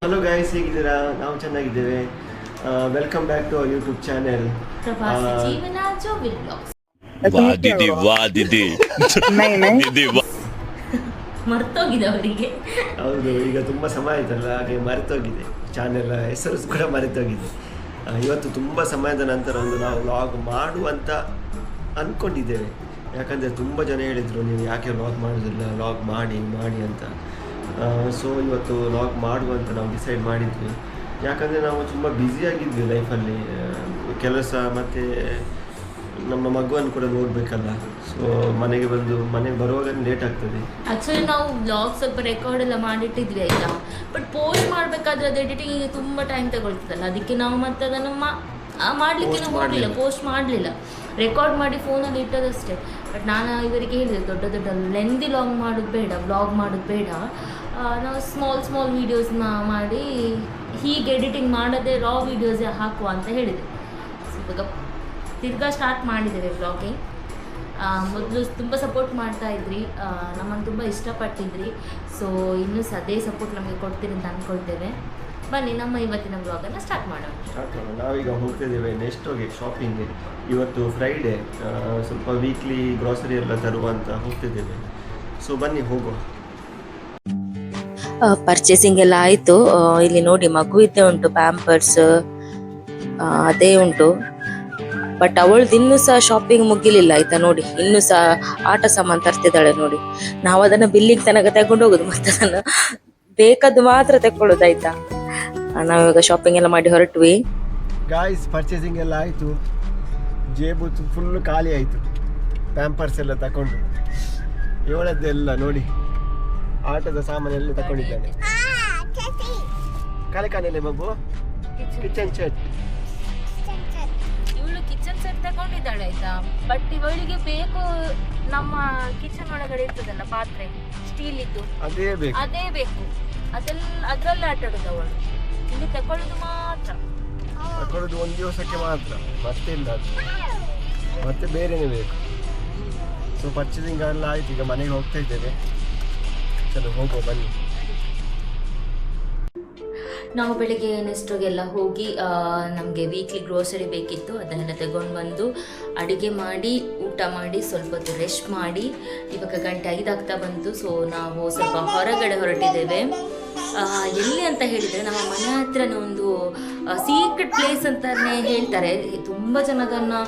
Hello guys, ಹೇಗಿದ್ದೀರಾ? ನಾವು ಚೆನ್ನಾಗಿದ್ದೇವೆ. Welcome back to our YouTube channel Pravasi Jeevana ಜೋವಿಲ್ blogs. वाह दीदी वाह दीदी दीदी वाह. ಮರ್ತೋಗಿದೆ ಅವರಿಗೆ. ಹೌದು, ಈಗ ತುಂಬ ಸಮಯ ಆಯ್ತಲ್ಲ, ಹಾಗೆ ಮರೆತೋಗಿದೆ. ಚಾನೆಲ್ ಹೆಸರು ಕೂಡ ಮರೆತೋಗಿದೆ. ಇವತ್ತು ತುಂಬ ಸಮಯದ ನಂತರ ಒಂದು ನಾವು ವ್ಲಾಗ್ ಮಾಡುವಂತ ಅಂದ್ಕೊಂಡಿದ್ದೇವೆ. ಯಾಕಂದರೆ ತುಂಬ ಜನ ಹೇಳಿದರು, ನೀವು ಯಾಕೆ ವ್ಲಾಗ್ ಮಾಡೋದಿಲ್ಲ, ವ್ಲಾಗ್ ಮಾಡಿ ಮಾಡಿ ಅಂತ. ಸೊ ಇವತ್ತು ವ್ಲಾಗ್ ಮಾಡುವಂತ ನಾವು ಡಿಸೈಡ್ ಮಾಡಿದ್ವಿ. ಯಾಕಂದರೆ ನಾವು ತುಂಬ ಬ್ಯುಸಿಯಾಗಿದ್ವಿ ಲೈಫಲ್ಲಿ, ಕೆಲಸ ಮತ್ತು ನಮ್ಮ ಮಗುವನ್ನು ಕೂಡ ನೋಡಬೇಕಲ್ಲ. ಸೊ ಮನೆಗೆ ಬರುವಾಗ ಲೇಟ್ ಆಗ್ತದೆ. ಆಕ್ಚುಲಿ ನಾವು ಬ್ಲಾಗ್ ಸ್ವಲ್ಪ ರೆಕಾರ್ಡ್ ಎಲ್ಲ ಮಾಡಿಟ್ಟಿದ್ವಿ ಆಯ್ತಾ, ಬಟ್ ಪೋಸ್ಟ್ ಮಾಡಬೇಕಾದ್ರೆ ಅದು ಎಡಿಟಿಂಗಿಗೆ ತುಂಬ ಟೈಮ್ ತಗೊಳ್ತದಲ್ಲ, ಅದಕ್ಕೆ ನಾವು ಮತ್ತೆ ಅದನ್ನು ಮಾಡಲಿಕ್ಕೆ ಹೋಗಲಿಲ್ಲ, ಪೋಸ್ಟ್ ಮಾಡಲಿಲ್ಲ, ರೆಕಾರ್ಡ್ ಮಾಡಿ ಫೋನಲ್ಲಿ ಇಟ್ಟದಷ್ಟೇ. ಬಟ್ ನಾನು ಇವರಿಗೆ ಹೇಳಿದೆ, ದೊಡ್ಡ ದೊಡ್ಡ ಲೆಂದಿ ವ್ಲಾಗ್ ಮಾಡೋದು ಬೇಡ, ನಾವು ಸ್ಮಾಲ್ ವೀಡಿಯೋಸ್ನ ಮಾಡಿ ಹೀಗೆ ಎಡಿಟಿಂಗ್ ಮಾಡದೆ ರಾ ವೀಡಿಯೋಸೇ ಹಾಕುವ ಅಂತ ಹೇಳಿದೆ. ಸೊ ಇವಾಗ ತಿರ್ಗಾ ಸ್ಟಾರ್ಟ್ ಮಾಡಿದ್ದೇವೆ ವ್ಲಾಗಿಂಗ್. ಮೊದಲು ತುಂಬ ಸಪೋರ್ಟ್ ಮಾಡ್ತಾ ಇದ್ರಿ, ನಮ್ಮನ್ನು ತುಂಬ ಇಷ್ಟಪಟ್ಟಿದ್ರಿ. ಸೊ ಇನ್ನೂ ಅದೇ ಸಪೋರ್ಟ್ ನಮಗೆ ಕೊಡ್ತೀರಿ ಅಂತ ಅಂದ್ಕೊಳ್ತೇವೆ. ಬನ್ನಿ ನಮ್ಮ ಇವತ್ತಿನ ವ್ಲಾಗನ್ನು ಸ್ಟಾರ್ಟ್ ಮಾಡೋಣ. ನಾವೀಗ ಹೋಗ್ತಿದ್ದೇವೆ ನೆಕ್ಸ್ಟ್ ಹೋಗಿ ಶಾಪಿಂಗ್ಗೆ. ಇವತ್ತು ಫ್ರೈಡೇ, ಸ್ವಲ್ಪ ವೀಕ್ಲಿ ಗ್ರಾಸರಿ ಎಲ್ಲ ತರುವಂತ ಹೋಗ್ತಿದ್ದೇವೆ. ಸೊ ಬನ್ನಿ ಹೋಗುವ. ಪರ್ಚೇಸಿಂಗ್ ಎಲ್ಲ ಆಯಿತು. ಇಲ್ಲಿ ನೋಡಿ, ಮಗುವಿದ್ದೇ ಉಂಟು, ಪ್ಯಾಂಪರ್ಸ್ ಅದೇ ಉಂಟು. ಬಟ್ ಅವಳದು ಇನ್ನೂ ಸಹ ಶಾಪಿಂಗ್ ಮುಗಿಲಿಲ್ಲ ಆಯ್ತಾ. ನೋಡಿ, ಇನ್ನೂ ಸಹ ಆಟ ಸಾಮಾನು ತರ್ತಿದ್ದಾಳೆ ನೋಡಿ. ನಾವು ಅದನ್ನು ಬಿಲ್ಲಿಂಗ್ ತನಕ ತಗೊಂಡು ಹೋಗುದು, ಮತ್ತೆ ಅದನ್ನು ಬೇಕಾದ್ದು ಮಾತ್ರ ತಕೊಳ್ಳೋದು ಆಯ್ತಾ. ನಾವಿವಾಗ ಶಾಪಿಂಗ್ ಎಲ್ಲ ಮಾಡಿ ಹೊರಟ್ವಿ. ಗಾಯ್ಸ್, ಪರ್ಚೇಸಿಂಗ್ ಎಲ್ಲ ಆಯಿತು, ಜೇಬು ಫುಲ್ಲು ಖಾಲಿ ಆಯಿತು. ಪ್ಯಾಂಪರ್ಸ್ ಎಲ್ಲ ತಗೊಂಡು, ಇವಳದ್ದೆಲ್ಲ ನೋಡಿ, ಆಟದ ಸಾಮಾನೆಲ್ಲ ತಗೊಂಡಿದ್ದಾನೆ. ಕಾಲೆ ಮಗು ಕಿಚನ್ ಸೆಟ್, ಇವಳು ಕಿಚನ್ ಸೆಟ್ ತಗೊಂಡಿದ್ದಾಳೆ ಆಯ್ತಾ. ಬಟ್ ಇವಳಿಗೆ ಬೇಕು ನಮ್ಮ ಕಿಚನ್ ಒಳಗಡೆ ಇರ್ತದಲ್ಲ ಪಾತ್ರೆ, ಸ್ಟೀಲ್ ಇದ್ದು, ಅದೇ ಬೇಕು. ಅದ್ರಲ್ಲಿ ಆಟ ಆಡೋದು ಅವಳು. ಇಲ್ಲಿ ತಗೊಳ್ಳೋದು ಒಂದು ದಿವಸಕ್ಕೆ ಮಾತ್ರ, ಮತ್ತೆ ಇಲ್ಲ, ಮತ್ತೆ ಬೇರೆನೇ ಬೇಕು. ಸೊ ಪರ್ಚೇಸಿಂಗ್ ಎಲ್ಲ ಆಯ್ತು, ಈಗ ಮನೆಗೆ ಹೋಗ್ತಾ ಇದ್ದೇವೆ. ಚಲೋ ಹೋಗುವ ಬನ್ನಿ. ನಾವು ಬೆಳಿಗ್ಗೆ ನೆಸ್ಟೋಗೆಲ್ಲ ಹೋಗಿ ನಮಗೆ ವೀಕ್ಲಿ ಗ್ರೋಸರಿ ಬೇಕಿತ್ತು, ಅದನ್ನೆಲ್ಲ ತಗೊಂಡು ಬಂದು ಅಡುಗೆ ಮಾಡಿ ಊಟ ಮಾಡಿ ಸ್ವಲ್ಪ ಹೊತ್ತು ರೆಸ್ಟ್ ಮಾಡಿ ಇವಾಗ 5 ಆಗ್ತಾ ಬಂತು. ಸೊ ನಾವು ಸ್ವಲ್ಪ ಹೊರಗಡೆ ಹೊರಟಿದ್ದೇವೆ. ಎಲ್ಲಿ ಅಂತ ಹೇಳಿದರೆ, ನಮ್ಮ ಮನೆ ಹತ್ರನೇ ಒಂದು ಸೀಕ್ರೆಟ್ ಪ್ಲೇಸ್ ಅಂತಲೇ ಹೇಳ್ತಾರೆ. ತುಂಬ ಜನ ಅದನ್ನು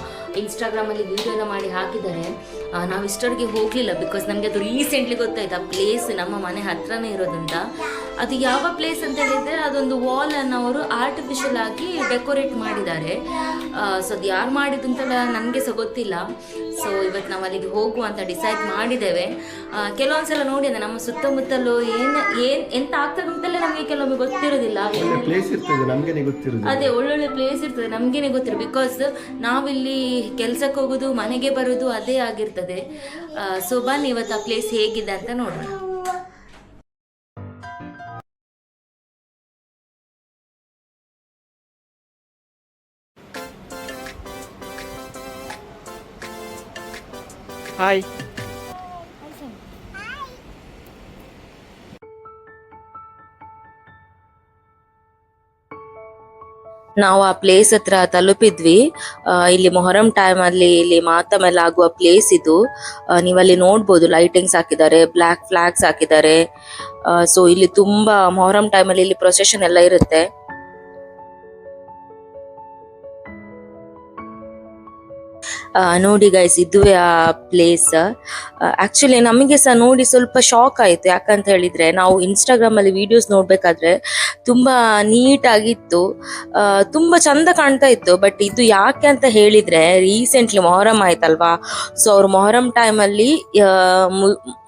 ಇನ್ಸ್ಟಾಗ್ರಾಮಲ್ಲಿ ವಿಡಿಯೋನ ಮಾಡಿ ಹಾಕಿದ್ದಾರೆ. ನಾವು ಇಷ್ಟವರೆಗೆ ಹೋಗಲಿಲ್ಲ, ಬಿಕಾಸ್ ನಮಗೆ ಅದು ರೀಸೆಂಟ್ಲಿ ಗೊತ್ತಾಯ್ತು ಆ ಪ್ಲೇಸ್ ನಮ್ಮ ಮನೆ ಹತ್ರನೇ ಇರೋದಂತ. ಅದು ಯಾವ ಪ್ಲೇಸ್ ಅಂತ ಹೇಳಿದರೆ, ಅದೊಂದು ವಾಲನ್ನು ಅವರು ಆರ್ಟಿಫಿಷಿಯಲ್ ಆಗಿ ಡೆಕೋರೇಟ್ ಮಾಡಿದ್ದಾರೆ. ಸೊ ಅದು ಯಾರು ಮಾಡಿದ್ದು ಅಂತೆಲ್ಲ ನನಗೆ ಸಹ ಗೊತ್ತಿಲ್ಲ. ಸೊ ಇವತ್ತು ನಾವು ಅಲ್ಲಿಗೆ ಹೋಗುವ ಅಂತ ಡಿಸೈಡ್ ಮಾಡಿದ್ದೇವೆ. ಕೆಲವೊಂದ್ಸಲ ನೋಡಿ, ನಮ್ಮ ಸುತ್ತಮುತ್ತಲು ಎಂತ ಆಗ್ತದೆ ಅಂತಲೇ ನಮಗೆ ಕೆಲವೊಮ್ಮೆ ಗೊತ್ತಿರೋದಿಲ್ಲ. ಅದೇ ಒಳ್ಳೊಳ್ಳೆ ಪ್ಲೇಸ್ ಇರ್ತದೆ, ನಮಗೇನೆ ಗೊತ್ತಿರೋ, ಬಿಕಾಸ್ ನಾವಿಲ್ಲಿ ಕೆಲ್ಸಕ್ಕೆ ಹೋಗೋದು, ಮನೆಗೆ ಬರೋದು ಅದೇ ಆಗಿರ್ತದೆ. ಸೊ ಬನ್ನಿ ಇವತ್ತು ಆ ಪ್ಲೇಸ್ ಹೇಗಿದೆ ಅಂತ ನೋಡೋಣ. ಹಾಯ್. ನಾವು ಆ ಪ್ಲೇಸ್ ಹತ್ರ ತಲುಪಿದ್ವಿ. ಇಲ್ಲಿ ಮೊಹರಂ ಟೈಮ್ ಅಲ್ಲಿ ಇಲ್ಲಿ ಮಾತಮೆಲ್ಲ ಆಗುವ ಪ್ಲೇಸ್ ಇದು. ನೀವಲ್ಲಿ ನೋಡ್ಬೋದು, ಲೈಟಿಂಗ್ಸ್ ಹಾಕಿದ್ದಾರೆ, ಬ್ಲಾಕ್ ಫ್ಲಾಗ್ಸ್ ಹಾಕಿದ್ದಾರೆ. ಸೊ ಇಲ್ಲಿ ತುಂಬಾ ಮೊಹರಂ ಟೈಮ್ ಅಲ್ಲಿ ಇಲ್ಲಿ ಪ್ರೊಸೆಷನ್ ಎಲ್ಲ ಇರುತ್ತೆ. ನೋಡಿ ಗೈಸ್, ಇದುವೇ ಆ ಪ್ಲೇಸ್. ಆಕ್ಚುಲಿ ನಮಗೆ ಸಹ ನೋಡಿ ಸ್ವಲ್ಪ ಶಾಕ್ ಆಯಿತು. ಯಾಕಂತ ಹೇಳಿದ್ರೆ, ನಾವು ಇನ್ಸ್ಟಾಗ್ರಾಮಲ್ಲಿ ವಿಡಿಯೋಸ್ ನೋಡ್ಬೇಕಾದ್ರೆ ತುಂಬಾ ನೀಟ್ ಆಗಿತ್ತು, ತುಂಬಾ ಚಂದ ಕಾಣ್ತಾ ಇತ್ತು. ಬಟ್ ಇದು ಯಾಕೆ ಅಂತ ಹೇಳಿದ್ರೆ, ರೀಸೆಂಟ್ಲಿ ಮೊಹರಂ ಆಯ್ತಲ್ವಾ. ಸೊ ಅವ್ರು ಮೊಹರಂ ಟೈಮಲ್ಲಿ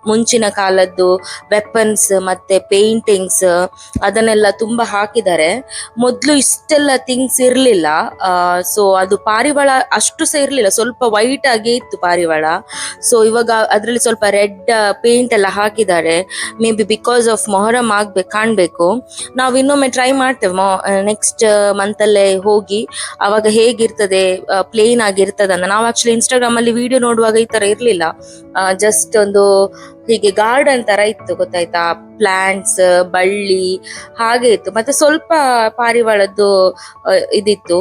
ಮುಂಚಿನ ಕಾಲದ್ದು ವೆಪನ್ಸ್ ಮತ್ತೆ ಪೇಂಟಿಂಗ್ಸ್ ಅದನ್ನೆಲ್ಲ ತುಂಬಾ ಹಾಕಿದ್ದಾರೆ. ಮೊದಲು ಇಷ್ಟೆಲ್ಲ ಥಿಂಗ್ಸ್ ಇರಲಿಲ್ಲ. ಸೊ ಅದು ಪಾರಿವಾಳ ಅಷ್ಟು ಸಹ ಇರಲಿಲ್ಲ, ಸ್ವಲ್ಪ ವೈಟ್ ಆಗೇ ಇತ್ತು ಪಾರಿವಾಳ. ಸೊ ಇವಾಗ ಅದರಲ್ಲಿ ಸ್ವಲ್ಪ ರೆಡ್ ಪೇಂಟ್ ಎಲ್ಲ ಹಾಕಿದ್ದಾರೆ. May be because of Muharram ಕಾಣ್ಬೇಕು. ನಾವು ಇನ್ನೊಮ್ಮೆ ಟ್ರೈ ಮಾಡ್ತೇವೆ ನೆಕ್ಸ್ಟ್ ಮಂತಲ್ಲೇ ಹೋಗಿ, ಅವಾಗ ಹೇಗಿರ್ತದೆ, ಪ್ಲೇನ್ ಆಗಿರ್ತದೆ ಅಂತ. ನಾವು ಆಕ್ಚುಲಿ ಇನ್ಸ್ಟಾಗ್ರಾಮ್ ಅಲ್ಲಿ ವಿಡಿಯೋ ನೋಡುವಾಗ ಈ ತರ ಇರ್ಲಿಲ್ಲ, ಜಸ್ಟ್ ಒಂದು ಹೀಗೆ ಗಾರ್ಡನ್ ತರ ಇತ್ತು ಗೊತ್ತಾಯ್ತಾ, ಪ್ಲಾಂಟ್ಸ್, ಬಳ್ಳಿ ಹಾಗೆ ಇತ್ತು. ಮತ್ತೆ ಸ್ವಲ್ಪ ಪಾರಿವಾಳದ್ದು ಇದಿತ್ತು.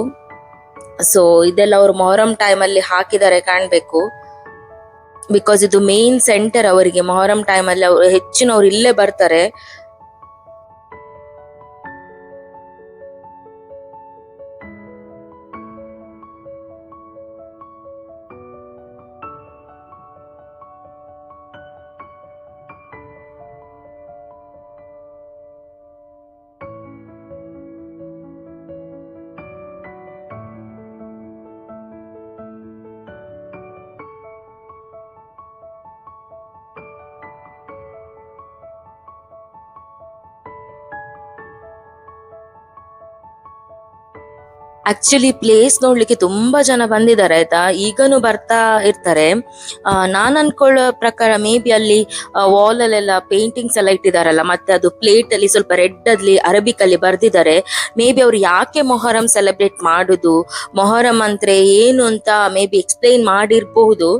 ಸೊ ಇದೆಲ್ಲ ಅವರು ಮೊಹರಂ ಟೈಮ್ ಅಲ್ಲಿ ಹಾಕಿದ್ದಾರೆ ಕಾಣ್ಬೇಕು. ಬಿಕಾಸ್ ಇದು ಮೇನ್ ಸೆಂಟರ್ ಅವರಿಗೆ. ಮೊಹರಂ ಟೈಮ್ ಅಲ್ಲಿ ಹೆಚ್ಚಿನವ್ರು ಇಲ್ಲೇ ಬರ್ತಾರೆ. ಆಕ್ಚುಲಿ ಪ್ಲೇಸ್ ನೋಡ್ಲಿಕ್ಕೆ ತುಂಬಾ ಜನ ಬಂದಿದ್ದಾರೆ ಆಯ್ತಾ, ಈಗನೂ ಬರ್ತಾ ಇರ್ತಾರೆ. ನಾನ್ ಅನ್ಕೊಳ್ಳೋ ಪ್ರಕಾರ ಮೇ ಬಿ ಅಲ್ಲಿ ವಾಲ್ ಅಲ್ಲೆಲ್ಲ ಪೇಂಟಿಂಗ್ಸ್ ಎಲ್ಲ ಇಟ್ಟಿದಾರಲ್ಲ, ಮತ್ತೆ ಅದು ಪ್ಲೇಟ್ ಅಲ್ಲಿ ಸ್ವಲ್ಪ ರೆಡ್ ಅಲ್ಲಿ ಅರಬಿಕ್ ಅಲ್ಲಿ ಬರ್ದಿದ್ದಾರೆ. ಮೇ ಬಿ ಅವ್ರು ಯಾಕೆ ಮೊಹರಂ ಸೆಲೆಬ್ರೇಟ್ ಮಾಡುದು, ಮೊಹರಂ ಅಂದ್ರೆ ಏನು ಅಂತ ಮೇ ಬಿ ಎಕ್ಸ್ಪ್ಲೈನ್ ಮಾಡಿರ್ಬಹುದು.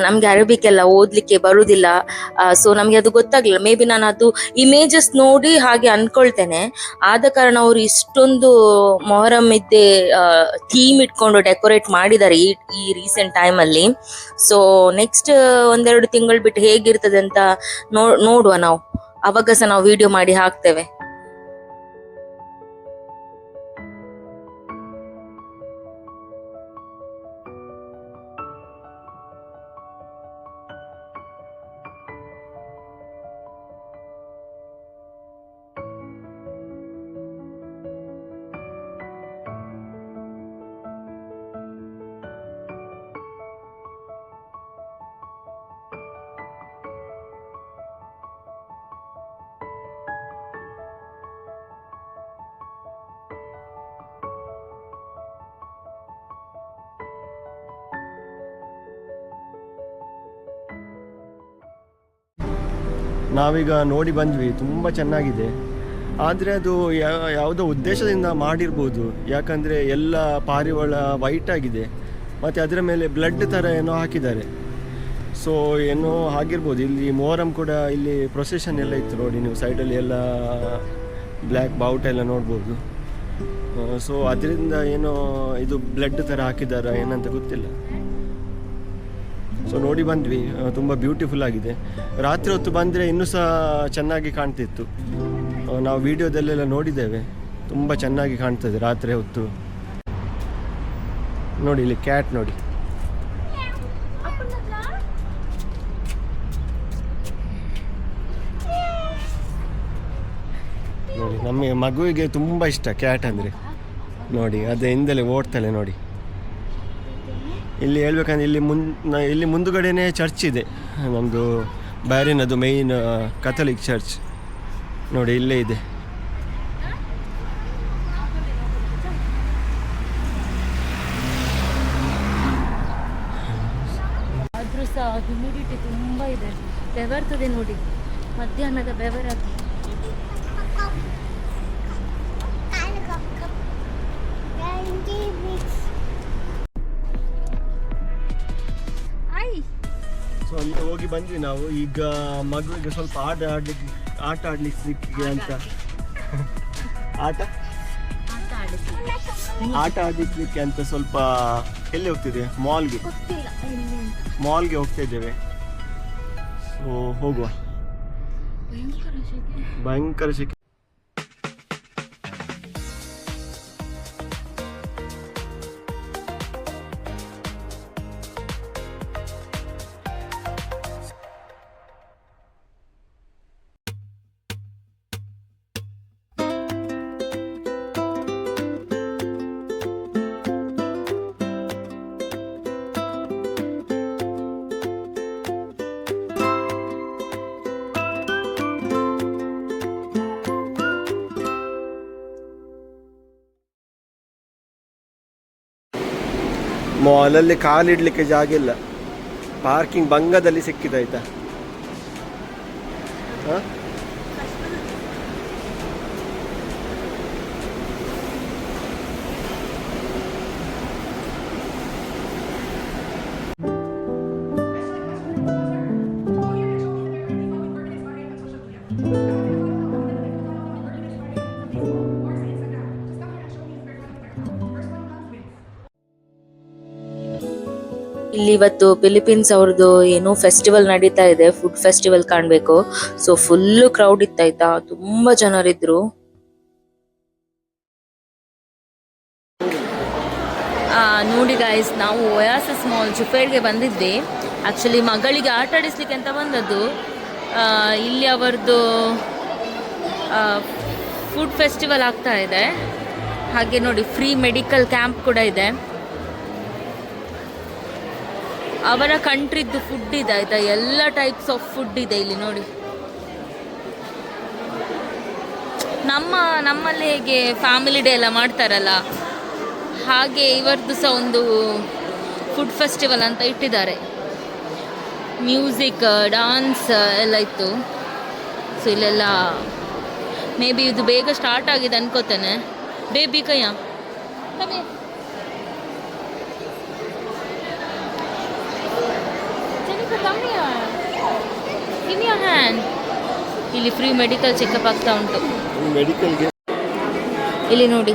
ನಮ್ಗೆ ಅರಬಿಕ್ ಎಲ್ಲ ಓದ್ಲಿಕ್ಕೆ ಬರುದಿಲ್ಲ, ಸೊ ನಮ್ಗೆ ಅದು ಗೊತ್ತಾಗ್ಲಿಲ್ಲ. ಮೇ ಬಿ ನಾನು ಅದು ಇಮೇಜಸ್ ನೋಡಿ ಹಾಗೆ ಅನ್ಕೊಳ್ತೇನೆ. ಆದ ಕಾರಣ ಅವರು ಇಷ್ಟೊಂದು ಮೊಹರಂ ಇದ್ದೆ ಥೀಮ್ ಇಟ್ಕೊಂಡು ಡೆಕೋರೇಟ್ ಮಾಡಿದ್ದಾರೆ ಈ ರೀಸೆಂಟ್ ಟೈಮ್ ಅಲ್ಲಿ. ಸೊ ನೆಕ್ಸ್ಟ್ 1-2 ತಿಂಗಳು ಬಿಟ್ಟು ಹೇಗಿರ್ತದೆ ಅಂತ ನೋಡುವ ನಾವು. ಅವಾಗ ಸಹ ನಾವು ವಿಡಿಯೋ ಮಾಡಿ ಹಾಕ್ತೇವೆ. ನಾವೀಗ ನೋಡಿ ಬಂದ್ವಿ, ತುಂಬ ಚೆನ್ನಾಗಿದೆ. ಆದರೆ ಅದು ಯಾವುದೋ ಉದ್ದೇಶದಿಂದ ಮಾಡಿರ್ಬೋದು, ಯಾಕಂದರೆ ಎಲ್ಲ ಪಾರಿವಾಳ ವೈಟ್ ಆಗಿದೆ ಮತ್ತು ಅದರ ಮೇಲೆ ಬ್ಲಡ್ ಥರ ಏನೋ ಹಾಕಿದ್ದಾರೆ. ಸೊ ಏನೋ ಆಗಿರ್ಬೋದು. ಇಲ್ಲಿ ಮೊಹರಂ ಕೂಡ ಇಲ್ಲಿ ಪ್ರೊಸೆಷನ್ ಎಲ್ಲ ಇತ್ತು ನೋಡಿ, ನೀವು ಸೈಡಲ್ಲಿ ಎಲ್ಲ ಬ್ಲ್ಯಾಕ್ ಬಾವುಟ ಎಲ್ಲ ನೋಡ್ಬೋದು. ಸೊ ಅದರಿಂದ ಏನೋ ಇದು ಬ್ಲಡ್ ಥರ ಹಾಕಿದ್ದಾರಾ ಏನಂತ ಗೊತ್ತಿಲ್ಲ. ಸೊ ನೋಡಿ ಬಂದ್ವಿ, ತುಂಬ ಬ್ಯೂಟಿಫುಲ್ ಆಗಿದೆ. ರಾತ್ರಿ ಹೊತ್ತು ಬಂದರೆ ಇನ್ನೂ ಸಹ ಚೆನ್ನಾಗಿ ಕಾಣ್ತಿತ್ತು. ನಾವು ವಿಡಿಯೋದಲ್ಲೆಲ್ಲ ನೋಡಿದ್ದೇವೆ, ತುಂಬ ಚೆನ್ನಾಗಿ ಕಾಣ್ತದೆ ರಾತ್ರಿ ಹೊತ್ತು. ನೋಡಿ ಇಲ್ಲಿ ಕ್ಯಾಟ್ ನೋಡಿ. ನೋಡಿ ನಮಗೆ ಮಗುವಿಗೆ ತುಂಬ ಇಷ್ಟ ಕ್ಯಾಟ್ ಅಂದರೆ. ನೋಡಿ ಅದರಿಂದಲೇ ಓಡ್ತಾಳೆ ನೋಡಿ. ಇಲ್ಲಿ ಹೇಳ್ಬೇಕಂದ್ರೆ ಇಲ್ಲಿ ಮುಂದುಗಡೆನೇ ಚರ್ಚ್ ಇದೆ, ನಮ್ಮದು ಬಹ್ರೇನದು ಮೇಯ್ನ್ ಕಥೋಲಿಕ್ ಚರ್ಚ್. ನೋಡಿ ಇಲ್ಲೇ ಇದೆ. ಆದರೂ ಸಹ ಹ್ಯುಮಿಡಿಟಿ ತುಂಬ ಇದೆ, ಬೆವರ್ತದೆ ನೋಡಿ, ಮಧ್ಯಾಹ್ನದ ಬೆವರಾಗಿ. ಸೊ ಅಲ್ಲಿ ಹೋಗಿ ಬಂದ್ವಿ ನಾವು. ಈಗ ಮಗುವಿಗೆ ಸ್ವಲ್ಪ ಆಟ ಆಡ್ಲಿಕ್ಕೆ ಅಂತ ಆಟ ಆಡಲಿಕ್ಕೆ ಅಂತ ಸ್ವಲ್ಪ ಎಲ್ಲಿ ಹೋಗ್ತಿದೆ, ಮಾಲ್ಗೆ ಹೋಗ್ತಾ ಇದ್ದೇವೆ. ಸೊ ಹೋಗುವ. ಭಯಂಕರ ಶೆಕೆ. ಮಾಲಲ್ಲಿ ಕಾಲಿಡಲಿಕ್ಕೆ ಜಾಗ ಇಲ್ಲ, ಪಾರ್ಕಿಂಗ್ ಬಂಗದಲ್ಲಿ ಸಿಕ್ಕಿದಾಯ್ತಾ. ಇಲ್ಲಿ ಇವತ್ತು ಫಿಲಿಪೀನ್ಸ್ ಅವ್ರದ್ದು ಏನೋ ಫೆಸ್ಟಿವಲ್ ನಡೀತಾ ಇದೆ, ಫುಡ್ ಫೆಸ್ಟಿವಲ್ ಕಾಣ್ಬೇಕು. ಸೊ ಫುಲ್ ಕ್ರೌಡ್ ಇತ್ತಾಯ್ತಾ, ತುಂಬಾ ಜನರಿದ್ರು. ನೋಡಿ ಗಾಯ್ಸ್, ನಾವು ಒಯಾಸಿಸ್ ಮಾಲ್ ಜುಫೇಡ್ಗೆ ಬಂದಿದ್ವಿ. ಆ್ಯಕ್ಚುಲಿ ಮಗಳಿಗೆ ಆಟ ಆಡಿಸ್ಲಿಕ್ಕೆ ಅಂತ ಬಂದದ್ದು. ಇಲ್ಲಿ ಅವರದ್ದು ಫುಡ್ ಫೆಸ್ಟಿವಲ್ ಆಗ್ತಾ ಇದೆ. ಹಾಗೆ ನೋಡಿ ಫ್ರೀ ಮೆಡಿಕಲ್ ಕ್ಯಾಂಪ್ ಕೂಡ ಇದೆ. ಅವರ ಕಂಟ್ರಿದ್ದು ಫುಡ್ ಇದೆ ಆಯಿತಾ, ಎಲ್ಲ ಟೈಪ್ಸ್ ಆಫ್ ಫುಡ್ ಇದೆ ಇಲ್ಲಿ ನೋಡಿ. ನಮ್ಮಲ್ಲಿ ಹೇಗೆ ಫ್ಯಾಮಿಲಿ ಡೇ ಎಲ್ಲ ಮಾಡ್ತಾರಲ್ಲ, ಹಾಗೆ ಇವರದ್ದು ಸಹ ಒಂದು ಫುಡ್ ಫೆಸ್ಟಿವಲ್ ಅಂತ ಇಟ್ಟಿದ್ದಾರೆ. ಮ್ಯೂಸಿಕ್, ಡಾನ್ಸ್ ಎಲ್ಲ ಇತ್ತು. ಸೊ ಇಲ್ಲೆಲ್ಲ ಮೇ ಬಿ ಇದು ಬೇಗ ಸ್ಟಾರ್ಟ್ ಆಗಿದೆ ಅನ್ಕೋತೇನೆ. ಬೇಬಿ ಕಯ್ಯ ಹ್ಯಾಂಡ್. ಇಲ್ಲಿ ಫ್ರೀ ಮೆಡಿಕಲ್ ಚೆಕಪ್ ಆಗ್ತಾ ಉಂಟು. ಇಲ್ಲಿ ನೋಡಿ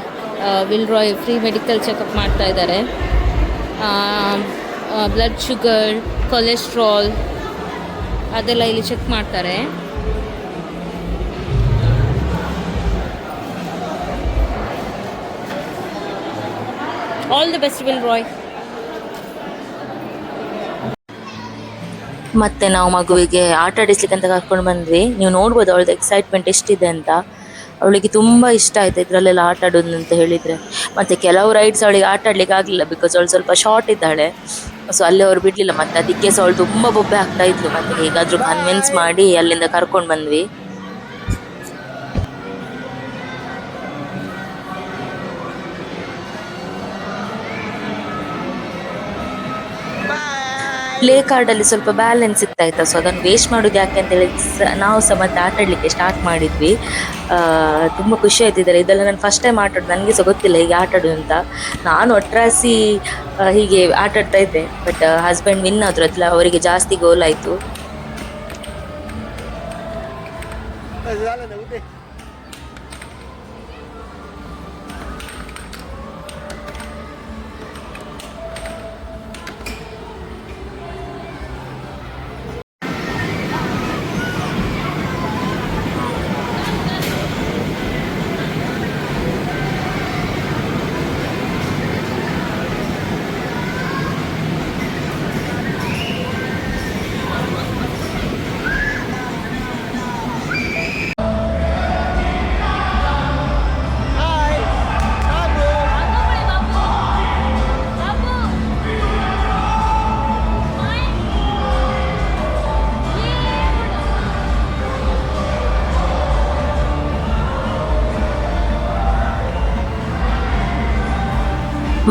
Will Roy free medical checkup ಮಾಡ್ತಾ ಇದ್ದಾರೆ. ಬ್ಲಡ್ ಶುಗರ್, ಕೊಲೆಸ್ಟ್ರಾಲ್ ಅದೆಲ್ಲ ಇಲ್ಲಿ ಚೆಕ್ ಮಾಡ್ತಾರೆ. All the best Will Roy. ಮತ್ತೆ ನಾವು ಮಗುವಿಗೆ ಆಟ ಆಡಿಸ್ಲಿಕ್ಕೆ ಅಂತ ಕರ್ಕೊಂಡು ಬಂದ್ವಿ. ನೀವು ನೋಡ್ಬೋದು ಅವಳದ್ದು ಎಕ್ಸೈಟ್ಮೆಂಟ್ ಎಷ್ಟಿದೆ ಅಂತ. ಅವಳಿಗೆ ತುಂಬ ಇಷ್ಟ ಆಯ್ತು ಇದರಲ್ಲೆಲ್ಲ ಆಟ ಆಡೋದು ಅಂತ ಹೇಳಿದರೆ. ಮತ್ತು ಕೆಲವು ರೈಡ್ಸ್ ಅವಳಿಗೆ ಆಟ ಆಡ್ಲಿಕ್ಕೆ ಆಗಲಿಲ್ಲ, ಬಿಕಾಸ್ ಅವಳು ಸ್ವಲ್ಪ ಶಾರ್ಟ್ ಇದ್ದಾಳೆ. ಸೊ ಅಲ್ಲಿ ಅವ್ರು ಬಿಡಲಿಲ್ಲ. ಮತ್ತು ಅದಕ್ಕೆ ಸಹ ಅವಳು ತುಂಬ ಬೊಬ್ಬೆ ಆಗ್ತಾ ಇದ್ಲು. ಮತ್ತು ಹೇಗಾದರೂ ಕನ್ವಿನ್ಸ್ ಮಾಡಿ ಅಲ್ಲಿಂದ ಕರ್ಕೊಂಡು ಬಂದ್ವಿ. ಪ್ಲೇ ಕಾರ್ಡಲ್ಲಿ ಸ್ವಲ್ಪ ಬ್ಯಾಲೆನ್ಸ್ ಇತ್ತಾಯ್ತಾ, ಸೊ ಅದನ್ನು ವೇಸ್ಟ್ ಮಾಡೋದು ಯಾಕೆ ಅಂತೇಳಿ ನಾವು ಸಹ ಮತ್ತೆ ಆಟ ಆಡಲಿಕ್ಕೆ ಸ್ಟಾರ್ಟ್ ಮಾಡಿದ್ವಿ. ತುಂಬ ಖುಷಿ ಆಯ್ತಿದ್ದಾರೆ. ಇದೆಲ್ಲ ನಾನು ಫಸ್ಟ್ ಟೈಮ್ ಆಟ ಆಡೋದು, ನನಗೆ ಸಹ ಗೊತ್ತಿಲ್ಲ ಹೀಗೆ ಆಟ ಆಡೋದು ಅಂತ. ನಾನು ಒಟ್ರಾಸಿ ಹೀಗೆ ಆಟ ಆಡ್ತಾ ಇದ್ದೆ, ಬಟ್ ಹಸ್ಬೆಂಡ್ ವಿನ್ ಆದರು. ಅದ್ರಲ್ಲಿ ಅವರಿಗೆ ಜಾಸ್ತಿ ಗೋಲ್ ಆಯಿತು.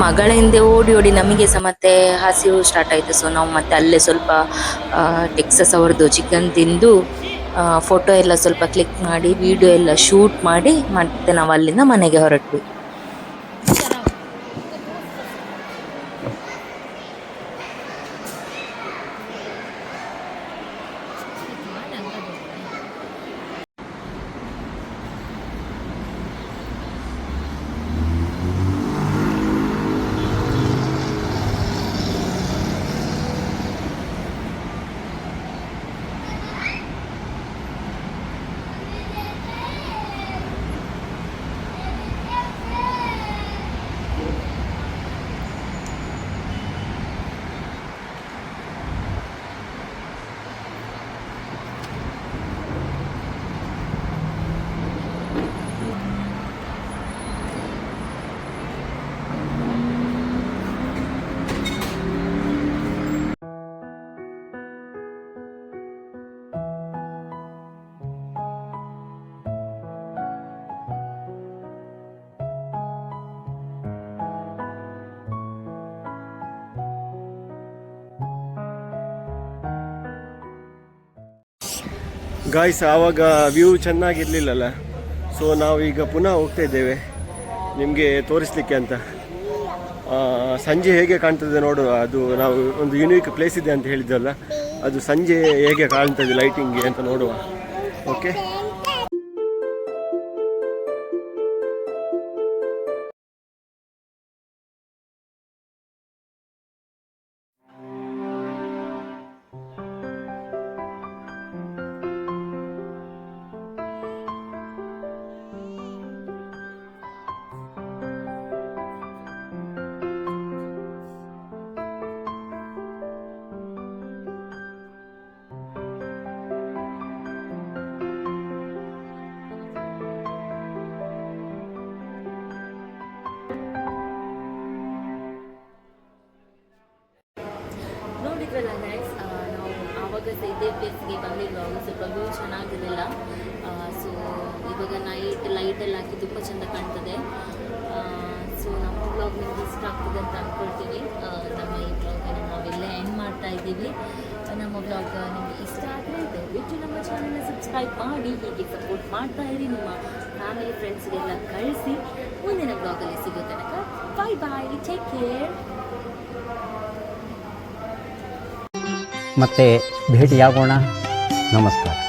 ಮಗಳ ಹಿಂದೆ ಓಡಿ ಓಡಿ ನಮಗೆ ಸಹ ಮತ್ತೆ ಹಸಿವು ಸ್ಟಾರ್ಟ್ ಆಯಿತು. ಸೊ ನಾವು ಮತ್ತೆ ಅಲ್ಲೇ ಸ್ವಲ್ಪ ಟೆಕ್ಸಸ್ ಅವ್ರದ್ದು ಚಿಕನ್ ತಿಂದು ಫೋಟೋ ಎಲ್ಲ ಸ್ವಲ್ಪ ಕ್ಲಿಕ್ ಮಾಡಿ, ವಿಡಿಯೋ ಎಲ್ಲ ಶೂಟ್ ಮಾಡಿ ಮತ್ತೆ ನಾವು ಅಲ್ಲಿಂದ ಮನೆಗೆ ಹೊರಟ್ವಿ. ಗಾಯ್ಸ್, ಆವಾಗ ವ್ಯೂ ಚೆನ್ನಾಗಿರಲಿಲ್ಲಲ್ಲ. ಸೊ ನಾವೀಗ ಪುನಃ ಹೋಗ್ತಾ ಇದ್ದೇವೆ ನಿಮಗೆ ತೋರಿಸ್ಲಿಕ್ಕೆ ಅಂತ. ಸಂಜೆ ಹೇಗೆ ಕಾಣ್ತದೆ ನೋಡುವ. ಅದು ನಾವು ಒಂದು ಯುನೀಕ್ ಪ್ಲೇಸ್ ಇದೆ ಅಂತ ಹೇಳಿದ್ದಲ್ಲ, ಅದು ಸಂಜೆ ಹೇಗೆ ಕಾಣ್ತದೆ ಲೈಟಿಂಗ್ಗೆ ಅಂತ ನೋಡುವ. ಓಕೆ, ಇವಾಗ ಸಹ ಇದೇ ಪ್ಲೇಸ್ಗೆ ಬಂದಿರುವಾಗ ಸ್ವಲ್ಪ ವ್ಯೂ ಚೆನ್ನಾಗಿರಲಿಲ್ಲ. ಸೊ ಇವಾಗ ಲೈಟೆಲ್ಲ ಹಾಕಿ ತುಂಬ ಚೆಂದ ಕಾಣ್ತದೆ. ಸೊ ನಮ್ಮ ವ್ಲಾಗ್ ನಿಮ್ಗೆ ಇಷ್ಟ ಆಗ್ತದೆ ಅಂತ ಅಂದ್ಕೊಳ್ತೀವಿ. ನಮ್ಮ ಈ ವ್ಲಾಗನ್ನು ನಾವೆಲ್ಲ ಎಂಡ್ ಮಾಡ್ತಾ ಇದ್ದೀವಿ. ನಮ್ಮ ವ್ಲಾಗ್ ನಿಮಗೆ ಇಷ್ಟ ಆದರೆ ದಯವಿಟ್ಟು ನಮ್ಮ ಚಾನಲ್ನ ಸಬ್ಸ್ಕ್ರೈಬ್ ಮಾಡಿ, ಹೀಗೆ ಸಪೋರ್ಟ್ ಮಾಡ್ತಾ ಇರಿ. ನಿಮ್ಮ ಫ್ಯಾಮಿಲಿ ಫ್ರೆಂಡ್ಸ್ಗೆಲ್ಲ ಕಳಿಸಿ. ಮುಂದಿನ ಬ್ಲಾಗಲ್ಲಿ ಸಿಗೋ ತನಕ ಬಾಯ್ ಬಾಯ್, ಟೇಕ್ ಕೇರ್. ಮತ್ತೆ ಭೇಟಿಯಾಗೋಣ. ನಮಸ್ಕಾರ.